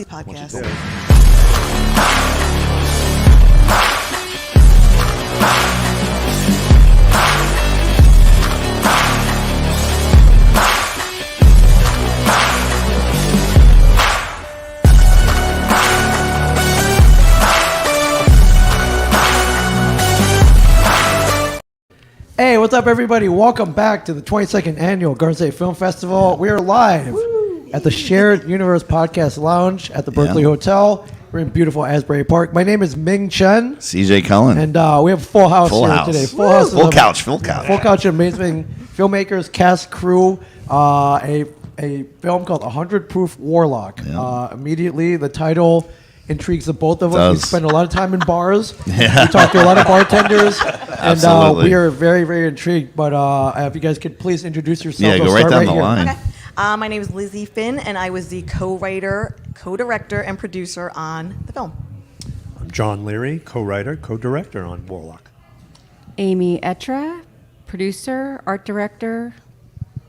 Podcast. Hey, what's up, everybody? Welcome back to the 22nd Annual Garden State Film Festival. We are live at the Shared Universe Podcast Lounge at the Berkeley Hotel. We're in beautiful Asbury Park. My name is Ming Chen. CJ Cullen. And we have a full house today. Full couch. Full couch of amazing filmmakers, cast, crew. A film called 100 Proof Warlock. Yeah. Immediately, the title intrigues the both of us. We spend a lot of time in bars. Yeah. We talk to a lot of bartenders. And we are very, very intrigued. But if you guys could please introduce yourself. Yeah, go right down the line. Okay. My name is Lizzie Finn, and I was the co-writer, co-director, and producer on the film. I'm John Leary, co-writer, co-director on Warlock. Amy Etra, producer, art director,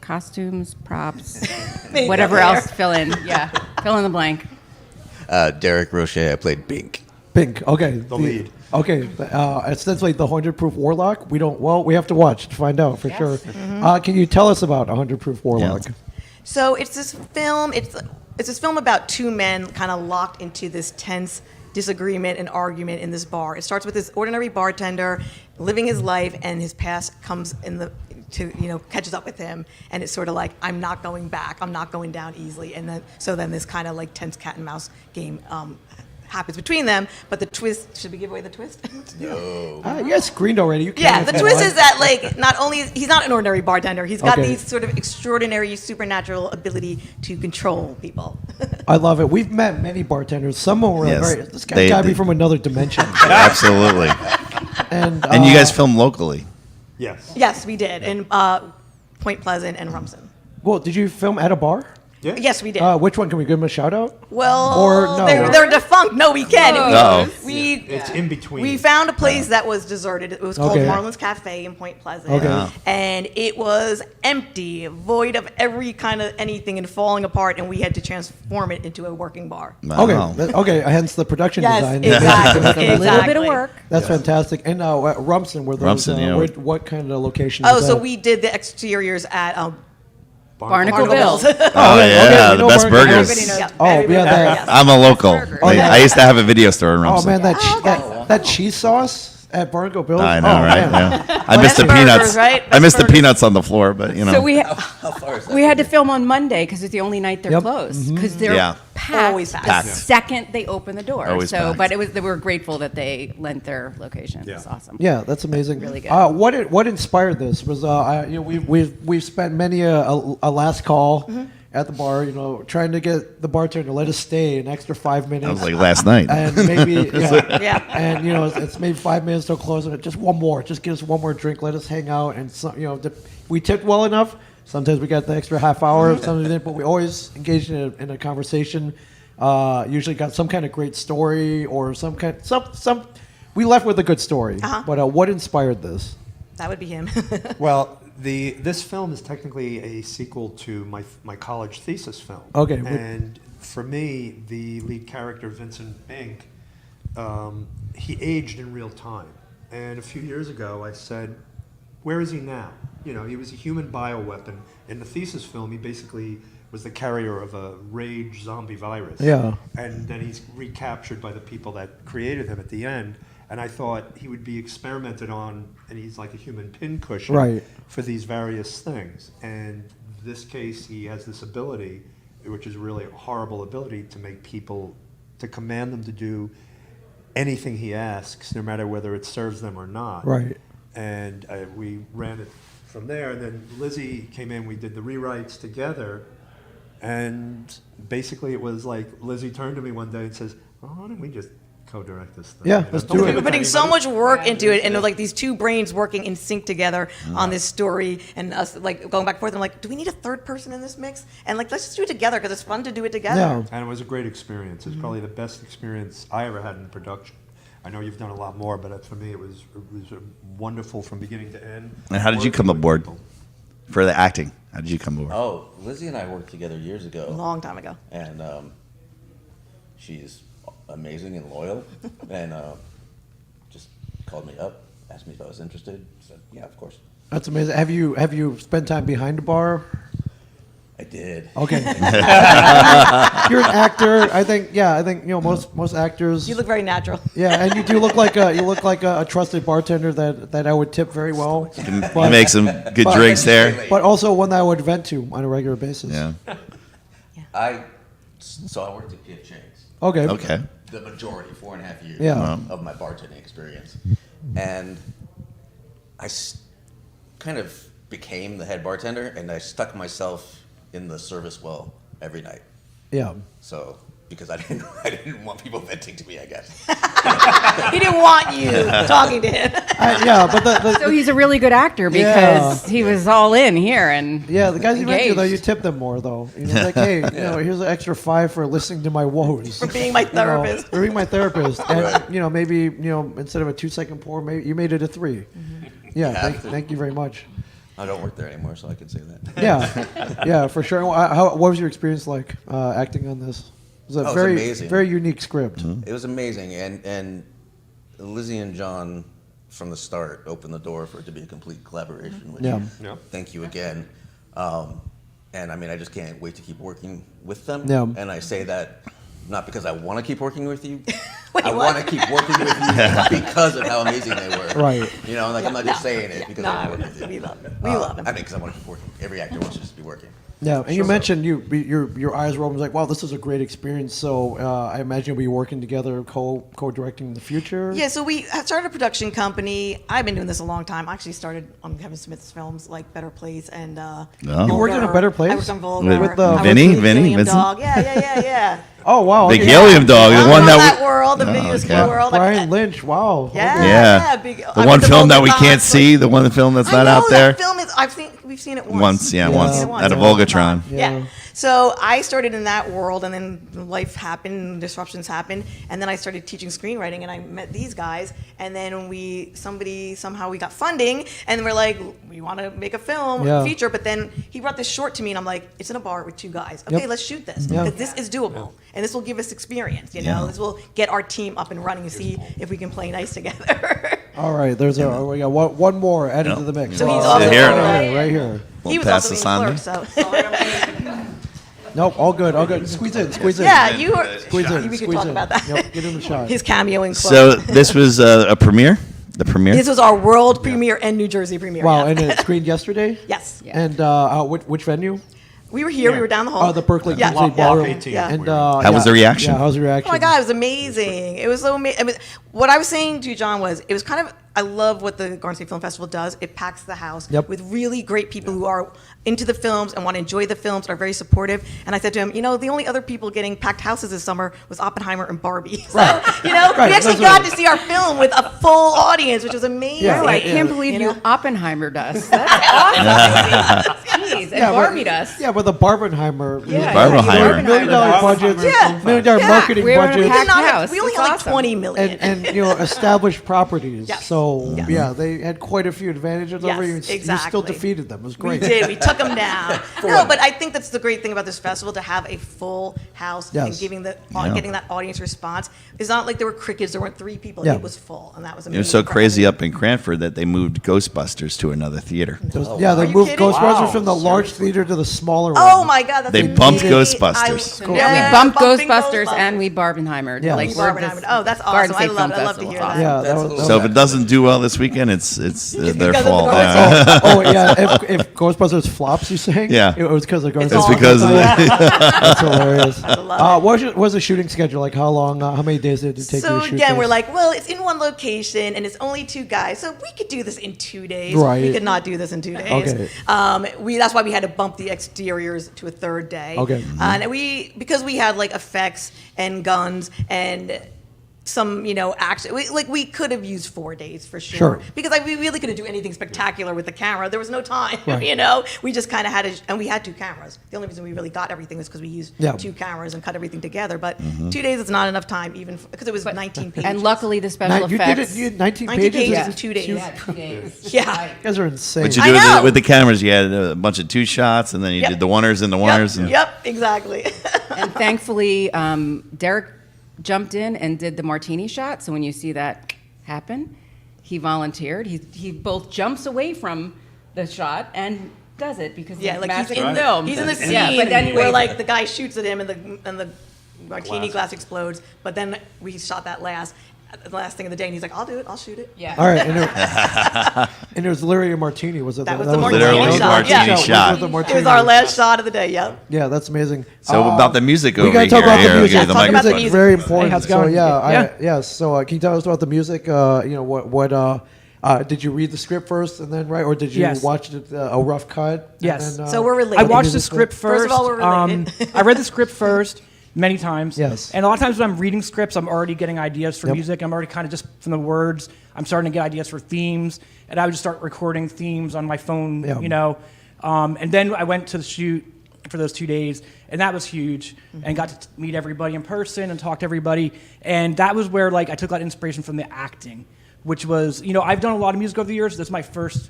costumes, props, whatever else, fill in the blank. Derek Roche, I played Bink. Bink, okay. The lead. Okay, essentially the 100 Proof Warlock. We have to watch to find out for sure. Mm-hmm. Can you tell us about 100 Proof Warlock? Yeah. So it's this film. It's this film about two men kind of locked into this tense disagreement and argument in this bar. It starts with this ordinary bartender living his life, and his past comes catches up with him, and it's sort of like, I'm not going back. I'm not going down easily. And then this kind of like tense cat and mouse game happens between them. But the twist, should we give away the twist? No. You guys screened already. You can't. Yeah, the twist is that like not only he's not an ordinary bartender, he's got Okay. these sort of extraordinary supernatural ability to control people. I love it. We've met many bartenders. Some were Yes. very. This guy got to be from another dimension. Absolutely. and And you guys film locally. Yes. Yes, we did in Point Pleasant and Rumson. Well, did you film at a bar? Yeah. Yes, we did. Which one? Can we give them a shout out? Well, or no. they're defunct. No, we can. Uh-oh. It's in between. We found a place that was deserted. It was called Okay. Marlin's Cafe in Point Pleasant. Okay. Wow. And it was empty, void of every kind of anything and falling apart, and we had to transform it into a working bar. Wow. Okay. Hence the production Yes, design. exactly. A little bit of work. That's fantastic. And Rumson, were those? Rumson, yeah. What kind of location? Oh, was so that? we did the exteriors at Barnacle Barnacle Bill. Bills. Oh, yeah, we the know best Barnacle. burgers. Everybody knows. Oh, Everybody yeah, knows, that- yes. I'm a local. Oh, yeah. I used to have a video store in Oh Rumson. man, that cheese sauce at Barnacle Bill's. I know, Oh, right? man. Yeah. I missed the Best burgers, peanuts. right? I Best missed the burgers. peanuts on the floor, but you know. So we far is that? we had to film on Monday because it's the only night they're Yep. closed because they're Yeah. packed Always packed. the Packed. second they open the door. Always so, packed. but we were grateful that they lent their location. Yeah. It's awesome. Yeah, that's amazing. Really good. What inspired this was we've spent many a last call at the bar, trying to get the bartender to let us stay an extra 5 minutes. That was like last night. and maybe Yeah. and it's maybe 5 minutes till closing. Just one more, just give us one more drink, let us hang out, and we tipped well enough. Sometimes we got the extra half hour, sometimes we didn't, but we always engaged in a conversation. Usually got some kind of great story or some. We left with a good story. But what inspired this? That would be him. Well, this film is technically a sequel to my college thesis film. Okay. And for me, the lead character, Vincent Bink, he aged in real time. And a few years ago, I said, where is he now? He was a human bioweapon. In the thesis film, he basically was the carrier of a rage zombie virus. Yeah. And then he's recaptured by the people that created him at the end. And I thought he would be experimented on, and he's like a human pincushion Right. for these various things. And this case, he has this ability, which is really a horrible ability, to make people, to command them to do anything he asks, no matter whether it serves them or not. Right. And we ran it from there. And then Lizzie came in, we did the rewrites together. And basically it was like Lizzie turned to me one day and says, well, why don't we just co-direct this thing? Yeah, let's do it. We're putting so much work into it, and like these two brains working in sync together on this story, and us like going back and forth. I'm like, do we need a third person in this mix? And like, let's just do it together because it's fun to do it together. Yeah. And it was a great experience. It's probably the best experience I ever had in production. I know you've done a lot more, but for me it was wonderful from beginning to end. And how did you come aboard for the acting? How did you come aboard? Oh, Lizzie and I worked together years A ago, long time ago. and she's amazing and loyal, and just called me up, asked me if I was interested. Said, yeah, of course. That's amazing. Have you spent time behind the bar? I did. Okay. You're an actor. I think most actors. You look very natural. Yeah, and you do look like a trusted bartender that I would tip very well. You make some good drinks there. But also one that I would vent to on a regular basis. Yeah. I worked at P.F. Chang's. Okay. Okay. The majority, 4.5 years Yeah. of my bartending experience. And I kind of became the head bartender, and I stuck myself in the service well every night. Yeah. So, because I didn't want people venting to me, I guess. He didn't want you talking to him. Yeah, but So he's a really good actor because he was all in here and the guys you mentioned though, you engaged. tip them more though. You know, like, hey, here's an extra $5 for listening to my woes. For being my therapist. For being my therapist, and maybe instead of a 2-second pour, maybe you made it a 3. Yeah, thank you very much. I don't work there anymore, so I can say that. Yeah, for sure. What was your experience like acting on this? It was a Oh, it's very amazing. very unique script. It was amazing, and Lizzie and John from the start opened the door for it to be a complete collaboration. Which Yeah. thank you again. And I mean, I just can't wait to keep working with them. Yeah. And I say that not because I want to keep working with you. Wait, I what? want to keep working with you because of how amazing they were. Right. You know, like I'm not just saying it because I want to work with you. We love him. We love him. I mean, because I want to keep working. Every actor wants to just be working. Yeah, and you mentioned your eyes were open, like, wow, this is a great experience. So I imagine you'll be working together, co-directing in the future. Yeah, so we started a production company. I've been doing this a long time. I actually started on Kevin Smith's films like Better Place and You worked in a Better Place? I worked on Vulgar. With I worked Vinny? with Vinny? Helium Vincent? Dog. Yeah. Oh wow, Big okay. helium dog, the I'm one in that world, the Oh, video okay. school world. Brian Lynch. Wow. Yeah. Yeah. Big, the one film that we can't see, the one film that's I not know, out there. That film is. We've seen it once. Once, yeah, once We've seen it at a It's long Volgatron. time. Yeah. Yeah. So I started in that world, and then life happened, disruptions happened, and then I started teaching screenwriting, and I met these guys, and then somehow we got funding, and we're like, we want to make a film feature, but then he brought this short to me, and I'm like, it's in a bar with 2 guys. Okay, Yep. let's shoot this Yeah. because this is doable, and this will give us experience. You know, this will get our team up and running and see if we can play nice together. All right, we got one more added to the mix. So he's Oh, also here. right here. he was pass also this in on Clerks, me. so. Nope, all good. Squeeze in. Yeah, you were. Squeeze in. We could squeeze talk in. about that. Yep, get him a shot. His cameo in Clerks. So this was a premiere? The premiere? This was our world premiere and New Jersey premiere. Wow, yeah. and it screened yesterday. Yes. And which venue? We were here. We were down the hall. Oh, the Berkeley Yeah. Kingsley Block Ballroom. 18. Yeah. And How was the reaction? Yeah, how was the reaction? Oh my God, it was amazing. It was so amazing. I mean, what I was saying to John was, it was kind of, I love what the Garden State Film Festival does. It packs the house Yep. with really great people who are into the films and want to enjoy the films, are very supportive. And I said to him, the only other people getting packed houses this summer was Oppenheimer and Barbie. So, Right. we Right, actually that's got right. to see our film with a full audience, which was amazing. Yeah, Oh, I yeah. can't believe You you know? Oppenheimer us. That's awesome. Jeez, and Yeah, Barbie but, us. yeah, but the Barbenheimer. Yeah, Barbenheimer. yeah, $1 million budgets. Yeah. $1 million Yeah. marketing We were in a budgets. We, packed did not have- house. we only It's had like awesome. 20 million. And established properties. Yes. So Yes. yeah, they had quite a few advantages over you. Yes, You still exactly. defeated them. It was We great. did. We took them down. No, but I think that's the great thing about this festival, to have a full house and Yes. getting Yeah. that audience response. It's not like there were crickets. There weren't 3 people. Yeah. It was full, and that was It amazing. was so crazy up in Cranford that they moved Ghostbusters to another theater. Yeah, they Are you moved kidding? Ghostbusters Wow. from the large theater to the smaller one. Oh my God, that's They amazing. bumped Ghostbusters. Yeah, we bumped bumping Ghostbusters and we Barbenheimered. Yeah. like We we're Barbenheimered. this Oh, that's Garden awesome. I State love Film it. I love to Festival. hear Awesome. that. Yeah, That's a that little- So if it doesn't do well this weekend, it's their because of the fault. Garden Yeah. Oh yeah, if Ghostbusters flops, you saying? Yeah. it was because of Ghostbusters. It's It's all because of That's hilarious. love What was the shooting schedule like? How long? How many days did it take So you to shoot again, this? we're like, well, it's in one location and it's only 2 guys, so we could do this in 2 days. Right. We could not do this in 2 days. Okay. That's why we had to bump the exteriors to a 3rd day. Okay. And because we had like effects and guns and some, action. We could have used 4 days for sure. Sure. Because we really couldn't do anything spectacular with the camera. There was no time, Right. We just kind of had to, and we had 2 cameras. The only reason we really got everything was because we used Yeah. 2 cameras and cut everything together. But 2 days is not enough time, even because it was 19 pages. And luckily, the special You did it. effects. You had 19 19 pages. pages in 2 days. Yeah, 2 days. Yeah. You guys are insane. What you I do know. with the cameras, you had a bunch of 2 shots, and then you Yep. did the oneers and the oneers. Yep, And yep, exactly. And thankfully, Derek jumped in and did the martini shot. So when you see that happen, he volunteered. He both jumps away from the shot and does it because Yeah, he's like he's magic in film. he's in the scene Yeah, but then where like the guy shoots at him and the martini glass explodes. But then we shot that the last thing of the day, and he's like, "I'll do it. I'll shoot it." Yeah. All right, and it was Leary and Martini. Was it? That was that the martini Literally shot. martini Yeah. shot. Was the It martini. was our last shot of the day. Yep. Yeah, that's amazing. So about the music over we gotta here. talk about Here, the I'll music. give you the Talk about the microphone. music. Very important. Hey, how's it So going? yeah, Yeah. So can you tell us about the music? What did you read the script first and then or did you Yes. watch it, a rough cut? and Yes. then, So we're I related. watched the music script First first. of all, we're related. I read the script first many times. Yes. And a lot of times when I'm reading scripts, I'm already getting ideas for Yep. music. I'm already kind of just from the words. I'm starting to get ideas for themes, and I would just start recording themes on my phone. Yeah. You know, and then I went to the shoot for those 2 days, and that was huge. And got to meet everybody in person and talk to everybody, and that was where like I took a lot of inspiration from the acting, which was I've done a lot of music over the years. This is my first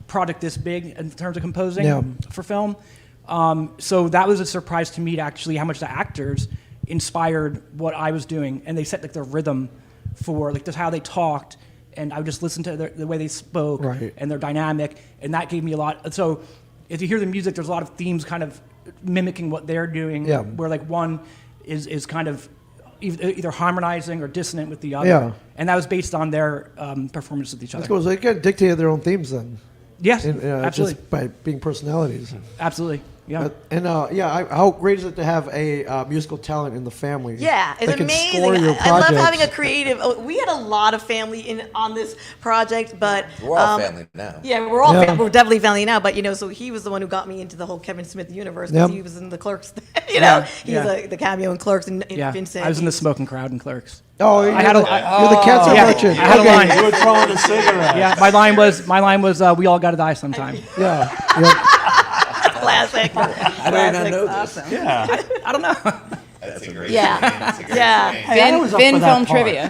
project this big in terms of composing Yeah. for film. So that was a surprise to me, actually, how much the actors inspired what I was doing, and they set like the rhythm for like just how they talked, and I would just listen to the way they spoke Right. and their dynamic, and that gave me a lot. So if you hear the music, there's a lot of themes kind of mimicking what they're doing, Yeah. where like one is kind of either harmonizing or dissonant with the other, Yeah. and that was based on their performance with each other. That's cool. So they kind dictated their own themes then. Yes, uh, absolutely, Just by being personalities. absolutely, yeah. How great is it to have a musical talent in the family? Yeah, it's that can amazing. score your I love projects? having a creative. We had a lot of family on this project, but We're all family now. Yeah, we're all Yeah. we're definitely family now. But so he was the one who got me into the whole Kevin Smith universe because Yep. he was in the Clerks. Yeah, he's yeah. the cameo in Clerks and Yeah, Vincent. I was in the He's- smoking crowd in Clerks. Oh, you're, had the, a- you're the cancer yeah, merchant. I had a Okay. line. You were throwing a cigarette. Yeah, my line was we all gotta die sometime. Yeah. Yep. Classic. I did not know this. Awesome. Yeah. I don't know. That's a great Yeah, yeah. Hey, I was up Fin for that film part. trivia.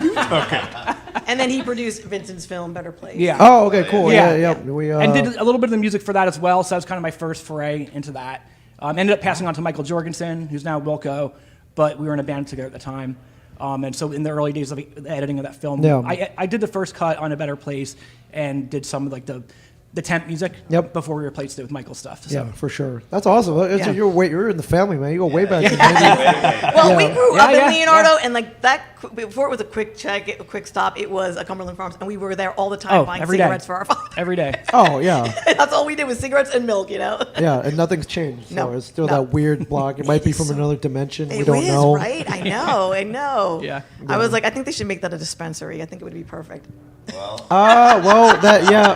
And then he produced Vincent's film Better Place. Yeah. Oh, okay, cool. Yeah. Yeah, yeah. We And did a little bit of the music for that as well. So that was kind of my first foray into that. Ended up passing on to Michael Jorgensen, who's now Wilco, but we were in a band together at the time. And so in the early days of the editing of that film, Yeah. I did the first cut on A Better Place and did some of like the temp music Yep. before we replaced it with Michael's stuff. So. Yeah, for sure. That's awesome. Yeah. You're in the family, man. You go way back. Well, we Yeah. grew Yeah, up yeah, in Leonardo, and like that. Before it was a quick stop. It was a Cumberland Farms, and we were there all the time Oh, buying every day. cigarettes for our father. Every day. Oh, yeah. That's all we did was cigarettes and milk. Yeah, and nothing's changed. So No, it's still no. that weird block. It might be from another dimension. We It don't is, know. right? I know. Yeah. I was like, I think they should make that a dispensary. I think it would be perfect. Well, that yeah,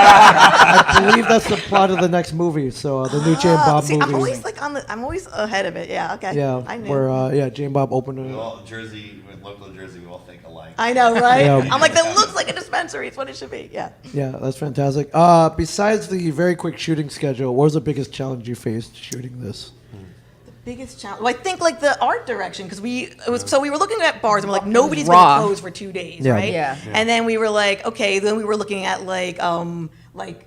I believe that's the plot of the next movie. So the new Jane Bob See, movie. I'm always ahead of it. Yeah. Okay. Yeah, I knew. where Jane Bob opened it. Well, Jersey, with local Jersey, we all think alike. I know, right? Yeah. I'm like, that looks like a dispensary. It's what it should be. Yeah. Yeah, that's fantastic. Besides the very quick shooting schedule, what was the biggest challenge you faced shooting this? Biggest challenge. Well, I think like the art direction because we were looking at bars and we're like nobody's raw. gonna close for 2 days, Yeah. right? Yeah. And then we were like, okay. Then we were looking at like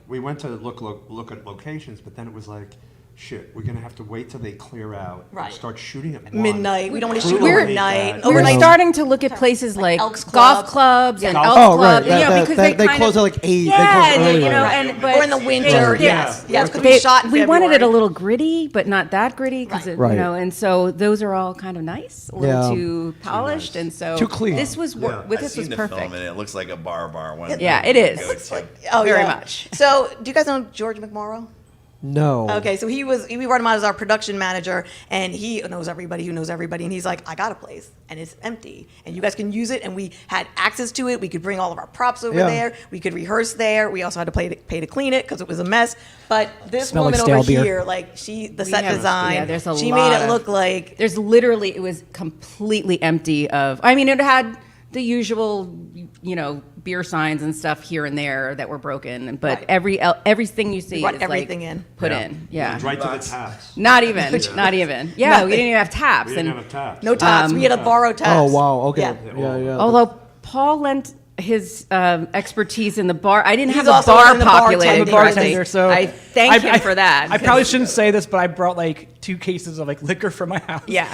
We went to look at locations, but then it was like, shit, we're gonna have to wait till they clear out. and Right. Start shooting at 1. midnight. We don't want to shoot We're- overnight. We're Overnight. starting to look at places like Elks golf Club. clubs and Yeah. Elks Oh, Club, right. because They kind close of, at like 8. Yeah, they close and, earlier. you know, and but Or in the winter. they- Yes. Yeah. Yes. Because we shot in we wanted it a February. little gritty, but not that gritty, because Right. Right. you know. And so those are all kind of nice, a little Yeah. too polished, and so Too clean. This was Yeah. with I've this was seen the perfect. film, and it looks like a bar. One Yeah, it is. Oh, Very yeah. much. So, do you guys know George McMorrow? No. Okay, so we brought him out as our production manager, and he knows everybody who knows everybody, and he's like, I got a place, and it's empty, and you guys can use it, and we had access to it. We could bring all of our props over Yeah. there. We could rehearse there. We also had to pay to clean it because it was a mess. But this Smell like woman stale over beer. here, like the We set have- design, yeah, there's a she lot made it of- look like There's literally, it was completely empty of, I mean, it had the usual, you know, beer signs and stuff here and there that were broken, but Right. everything you see brought is everything like in. put Yeah. in. Yeah. Right to the taps. Not even. Not even. Yeah, Nothing. we didn't even have taps. We didn't and have a tap. no taps. We had to borrow taps. Oh, wow. Okay. Yeah. Yeah, yeah. although Paul lent his expertise in the bar. I didn't He's have a also bar in the populated. bartending, bartender, so I thank him for that. I probably shouldn't say this, but I brought like 2 cases of like liquor from my house. Yeah.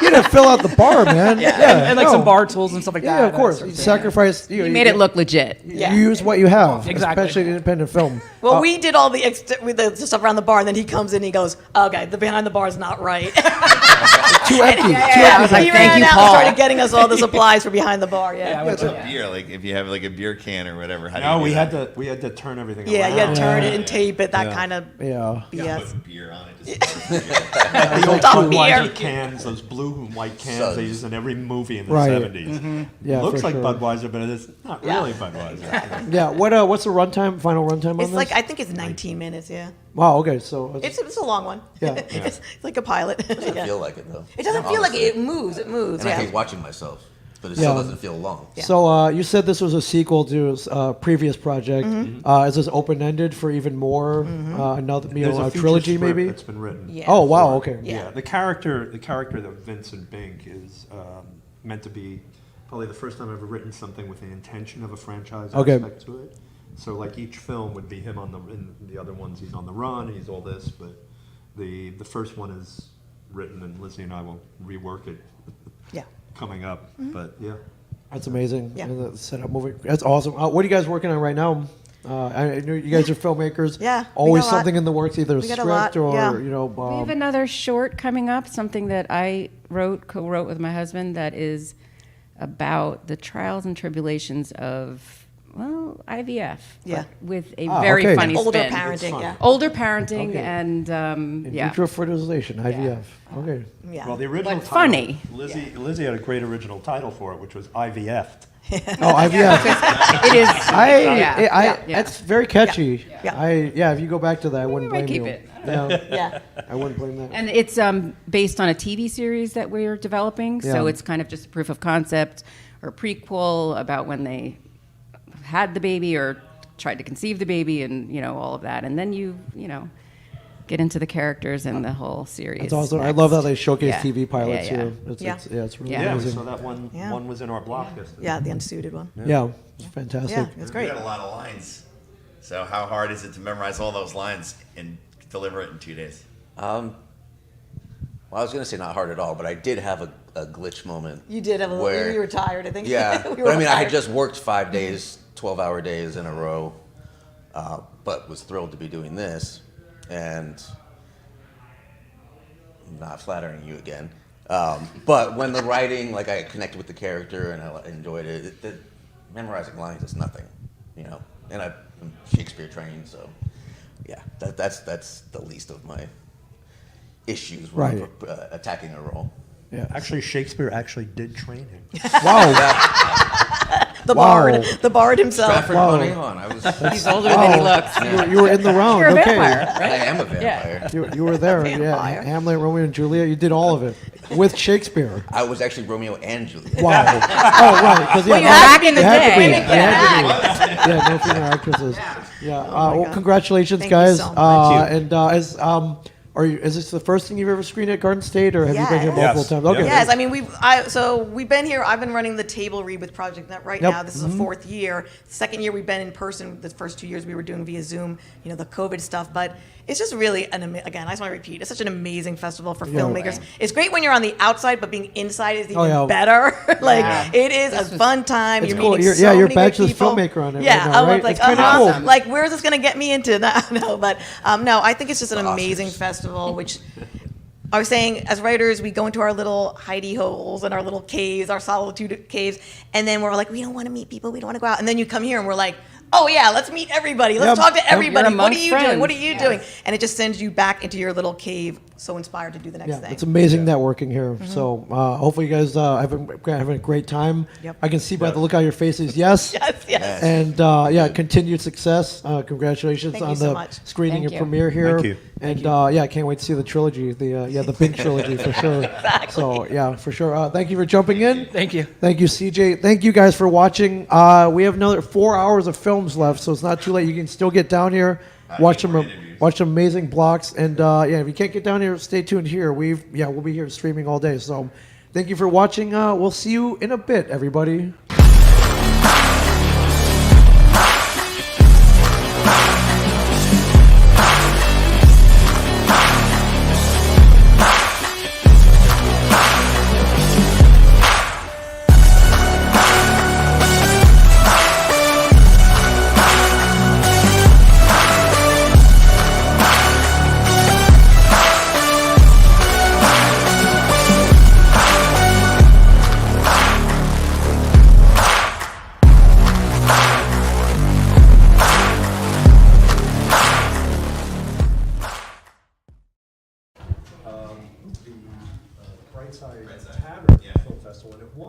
You didn't fill out the bar, man. Yeah, And like no. some bar tools and stuff like that. Yeah, of course. You sacrifice. He made it look legit. Yeah. You use what you have, Exactly. especially in independent film. Well, we did all with the stuff around the bar, and then he comes in and he goes, okay, the behind the bar is not right. Too empty. I was like, he thank ran you, out Paul. and started getting us all the supplies for behind the bar. Yeah. Yeah, What's a beer? Like if you have like a beer can or whatever. How do No, you we do had that? to turn everything Yeah, around. you had to turn it and tape it, that kind of Yeah. BS. Put beer on it. The old Stop Budweiser beer. cans, those blue and white cans Suds. they used in every movie in the Right. 70s. Yeah, Looks for like sure. Budweiser, but it's not really Budweiser. Yeah. What's the runtime? Final runtime on It's this? like, I think it's 19 minutes, yeah. Wow. Okay. So It's a long one. Yeah. It's like a pilot. Doesn't Yeah. feel like it though. It doesn't feel like Honestly. it moves. It moves, And I yeah. hate watching myself, but it Yeah. still doesn't feel long. So you said this was a sequel to a previous project. Mm-hmm. Is this open ended for even more? Another There's a feature trilogy script maybe? that's been written. Yeah. Oh wow. Okay. Yeah. The character that Vincent Bink is meant to be probably the first time I've ever written something with the intention of a franchise Okay. aspect to it. So like each film would be him in the other ones he's on the run, he's all this, but the first one is written and Lizzie and I will rework it Yeah. coming up. But yeah. That's amazing. Yeah. And the setup movie. That's awesome. What are you guys working on right now? I know you guys are filmmakers. Yeah, we Always got a lot. something in the works, either We got a script lot, or yeah. We have another short coming up, something that I co-wrote with my husband that is about the trials and tribulations of, well, IVF. Yeah. But with a Ah, very okay. funny Older spin. parenting, fun. yeah. Older parenting Okay. and, in yeah. vitro fertilization, IVF. Okay. Yeah. Well, the original But title, funny. Lizzie had a great original title for it, which was IVF'd. Oh, IVF. It is. I Yeah. It's very catchy. Yeah. If you go back to that, I wouldn't might blame keep you. it. Yeah, Yeah. I wouldn't blame that. And it's based on a TV series that we're developing, so Yeah. it's kind of just a proof of concept or prequel about when they had the baby or tried to conceive the baby, and all of that. And then you get into the characters and the whole series. It's awesome. I next. love how they showcase Yeah. TV pilots Yeah, yeah. too. It's, Yeah. it's really Yeah. Yeah, we amazing. saw that one. Yeah. One was in our block yesterday. Yeah, the unsuited one. Yeah, it's fantastic. Yeah, it's great. You got a lot of lines. So how hard is it to memorize all those lines and deliver it in 2 days? Well, I was going to say not hard at all, but I did have a glitch moment. You did have a little, where- you were tired, I think. Yeah, We but were I mean, I had tired. just worked 5 days, 12-hour days in a row, but was thrilled to be doing this, and not flattering you again. But when the writing, like I connected with the character and I enjoyed it, memorizing lines is nothing, And I'm Shakespeare trained, so yeah, that's the least of my issues when Right. attacking a role. Yeah. Actually, Shakespeare actually did train him. Wow. the Wow. the bard himself. Stratford Wow. upon Avon. I was. He's older than he looks. You were in the round. You're a okay. vampire, I right? am a vampire. You were there. Yeah. Vampire. Hamlet, Romeo and Juliet. You did all of it with Shakespeare. I was actually Romeo and Juliet. Wow. Oh, right. Because Well, you had Back in the it had to be. day. It had to be. Yeah, no female actresses. Yeah. Well, God. congratulations, Thank you guys. so much. And is this the first thing you've ever screened at Garden State, or have you been here Yes. multiple Yes. times? Okay. Yes, I mean we've been here. I've been running the table read with Project Net right Yep. now. This is the 4th year. Second year we've been in person. The first 2 years we were doing via Zoom. The COVID stuff, but it's just really again. I just want to repeat. It's such an amazing festival for filmmakers. It's great when you're on the outside, but being inside is even yeah. better. Like Yeah. it is a fun time. It's You're cool. meeting You're- so yeah, you're many good bachelor's people. filmmaker on it Yeah, right now, I right? was like, It's kinda cool. like where's this gonna get me into? No, but no, I think it's just an The Oscars. amazing festival, which. I was saying, as writers, we go into our little hidey holes and our little caves, our solitude caves, and then we're like, we don't want to meet people, we don't want to go out. And then you come here and we're like, oh yeah, let's meet everybody, let's Yep. talk to everybody. You're What are amongst you doing? friends. What are you doing? And it just sends you back into your little cave, so inspired to do the next Yeah, thing. it's amazing networking here. So hopefully you guys having a great time. Yep. I can see by the look on your faces, yes. Yes. And continued success. Congratulations Thank you on so the much. screening Thank and you. premiere here. Thank you. And I can't wait to see the trilogy, the Bink trilogy for sure. Exactly. So yeah, for sure. Thank you for jumping in. Thank you. Thank you, CJ. Thank you guys for watching. We have another 4 hours of films left, so it's not too late. You can still get down here, watch some amazing blocks, and if you can't get down here, stay tuned here. We'll be here streaming all day. So Thank you for watching. We'll see you in a bit, everybody. Brightside Tavern Film Festival, and it won.